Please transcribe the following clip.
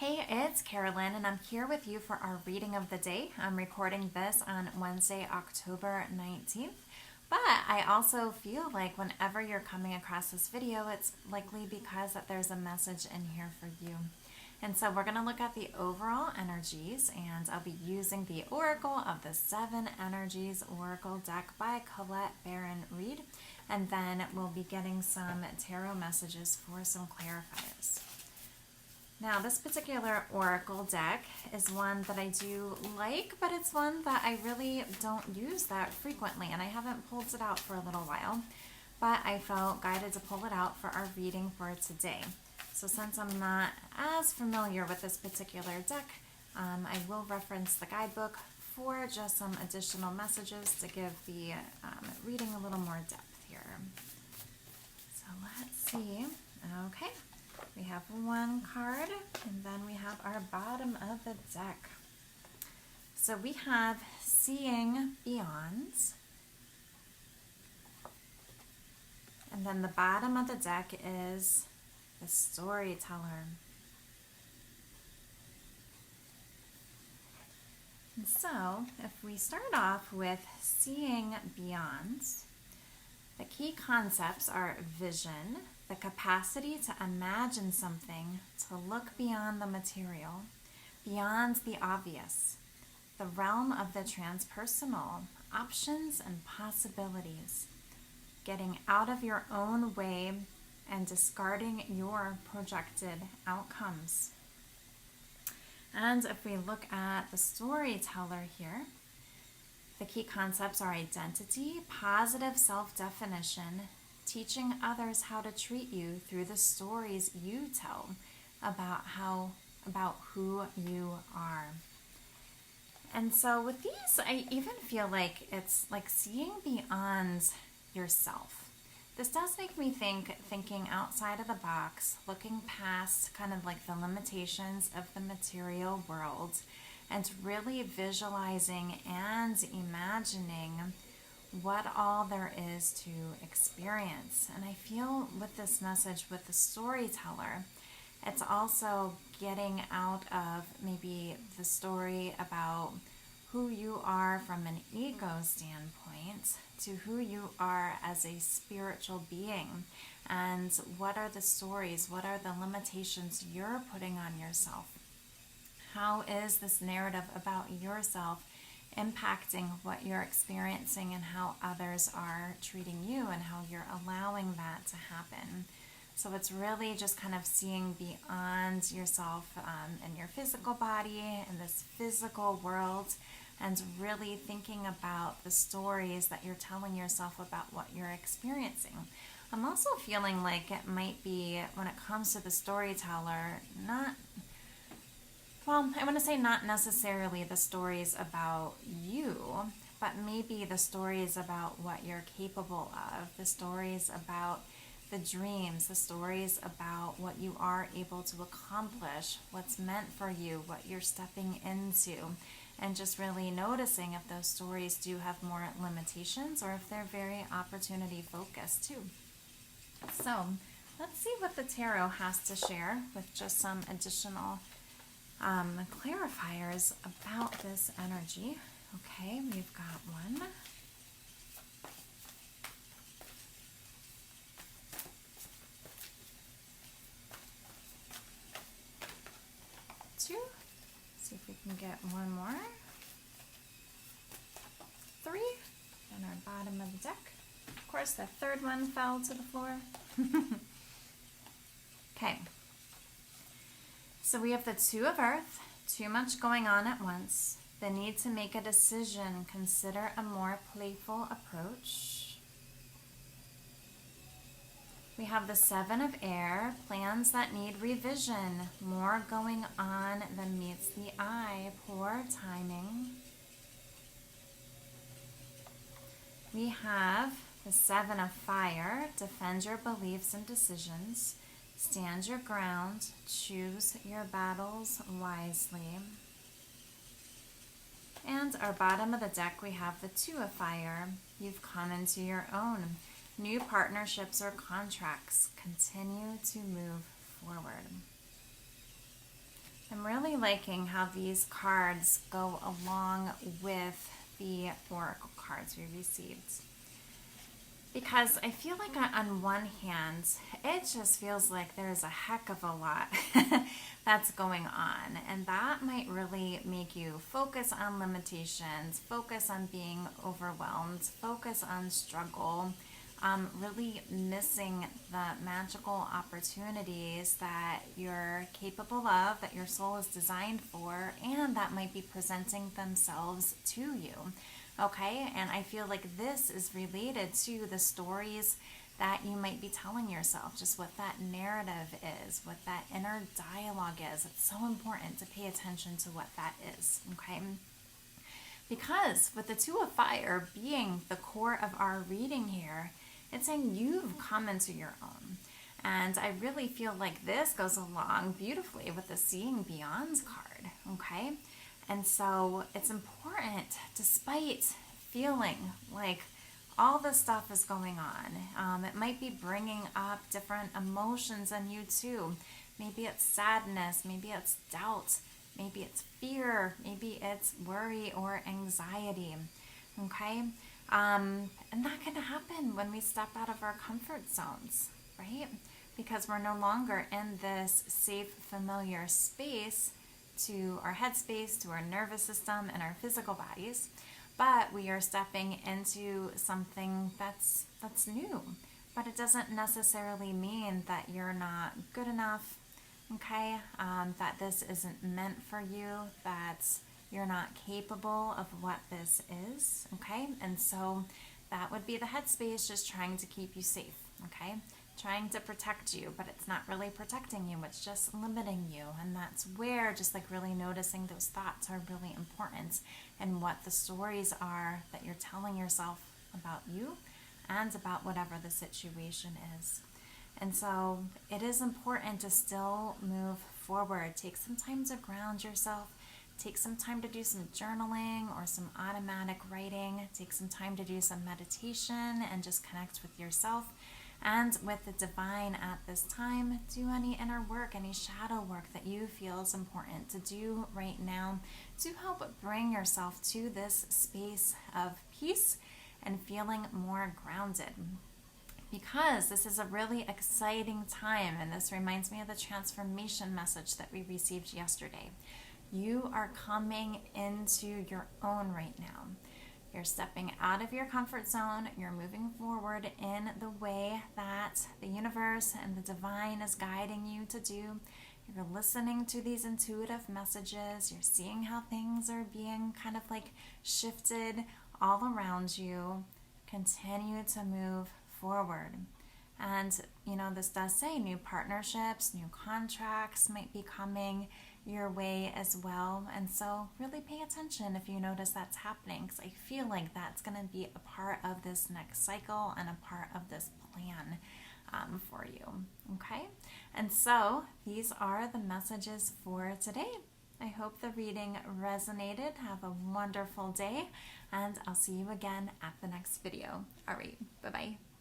Hey, it's Carolyn, and I'm here with you for our reading of the day. I'm recording this on Wednesday, October 19th, but I also feel like whenever you're coming across this video, it's likely because that there's a message in here for you. And so we're going to look at the overall energies, and I'll be using the Oracle of the Seven Energies Oracle deck by Colette Baron Reed, and then we'll be getting some tarot messages for some clarifiers. Now, this particular Oracle deck is one that I do like, but it's one that I really don't use that frequently, and I haven't pulled it out for a little while, but I felt guided to pull it out for our reading for today. So since I'm not as familiar with this particular deck, I will reference the guidebook for just some additional messages to give the reading a little more depth here. So let's see. Okay. We have one card, and then we have our bottom of the deck. So we have Seeing Beyond. And then the bottom of the deck is the Storyteller. And so, if we start off with Seeing Beyond, the key concepts are vision, the capacity to imagine something, to look beyond the material, beyond the obvious, the realm of the transpersonal, options and possibilities, getting out of your own way and discarding your projected outcomes. And if we look at the Storyteller here, the key concepts are identity, positive self-definition, teaching others how to treat you through the stories you tell about who you are. And so with these, I even feel like it's like seeing beyond yourself. This does make me thinking outside of the box, looking past kind of like the limitations of the material world, and really visualizing and imagining what all there is to experience. And I feel with this message, with the Storyteller, it's also getting out of maybe the story about who you are from an ego standpoint to who you are as a spiritual being, and what are the stories, what are the limitations you're putting on yourself. How is this narrative about yourself impacting what you're experiencing and how others are treating you and how you're allowing that to happen? So it's really just kind of seeing beyond yourself and your physical body and this physical world, and really thinking about the stories that you're telling yourself about what you're experiencing. I'm also feeling like it might be, when it comes to the Storyteller, I want to say not necessarily the stories about you, but maybe the stories about what you're capable of, the stories about the dreams, the stories about what you are able to accomplish, what's meant for you, what you're stepping into, and just really noticing if those stories do have more limitations or if they're very opportunity focused too. So let's see what the tarot has to share with just some additional clarifiers about this energy. Okay, we've got one, two, see if we can get one more, three, and our bottom of the deck. Of course, the third one fell to the floor. Okay. So we have the Two of Earth, too much going on at once, the need to make a decision, consider a more playful approach. We have the Seven of Air, plans that need revision, more going on than meets the eye, poor timing. We have the Seven of Fire, defend your beliefs and decisions. Stand your ground, choose your battles wisely. And our bottom of the deck, we have the Two of Fire. You've come into your own. New partnerships or contracts. Continue to move forward. I'm really liking how these cards go along with the oracle cards we received. Because I feel like on one hand, it just feels like there's a heck of a lot that's going on. And that might really make you focus on limitations, focus on being overwhelmed, focus on struggle, really missing the magical opportunities that you're capable of, that your soul is designed for, and that might be presenting themselves to you. Okay, and I feel like this is related to the stories that you might be telling yourself, just what that narrative is, what that inner dialogue is. It's so important to pay attention to what that is, okay? Because with the Two of Fire being the core of our reading here, it's saying you've come into your own. And I really feel like this goes along beautifully with the Seeing Beyond card, okay? And so it's important, despite feeling like all this stuff is going on, it might be bringing up different emotions in you too. Maybe it's sadness, maybe it's doubt, maybe it's fear, maybe it's worry or anxiety, okay? And that can happen when we step out of our comfort zones, right? Because we're no longer in this safe, familiar space to our headspace, to our nervous system, and our physical bodies, but we are stepping into something that's new. But it doesn't necessarily mean that you're not good enough, okay? That this isn't meant for you, that you're not capable of what this is, okay? And so that would be the headspace just trying to keep you safe, okay? Trying to protect you, but it's not really protecting you, it's just limiting you. And that's where just like really noticing those thoughts are really important, and what the stories are that you're telling yourself about you and about whatever the situation is. And so it is important to still move forward. Take some time to ground yourself. Take some time to do some journaling or some automatic writing. Take some time to do some meditation and just connect with yourself and with the divine at this time. Do any inner work, any shadow work that you feel is important to do right now to help bring yourself to this space of peace and feeling more grounded. Because this is a really exciting time, and this reminds me of the transformation message that we received yesterday. You are coming into your own right now. You're stepping out of your comfort zone. You're moving forward in the way that the universe and the divine is guiding you to do. You're listening to these intuitive messages. You're seeing how things are being kind of like shifted all around you. Continue to move forward. And, this does say new partnerships, new contracts might be coming your way as well. And so really pay attention if you notice that's happening, because I feel like that's going to be a part of this next cycle and a part of this plan for you. Okay? And so these are the messages for today. I hope the reading resonated. Have a wonderful day, and I'll see you again at the next video. All right, bye-bye.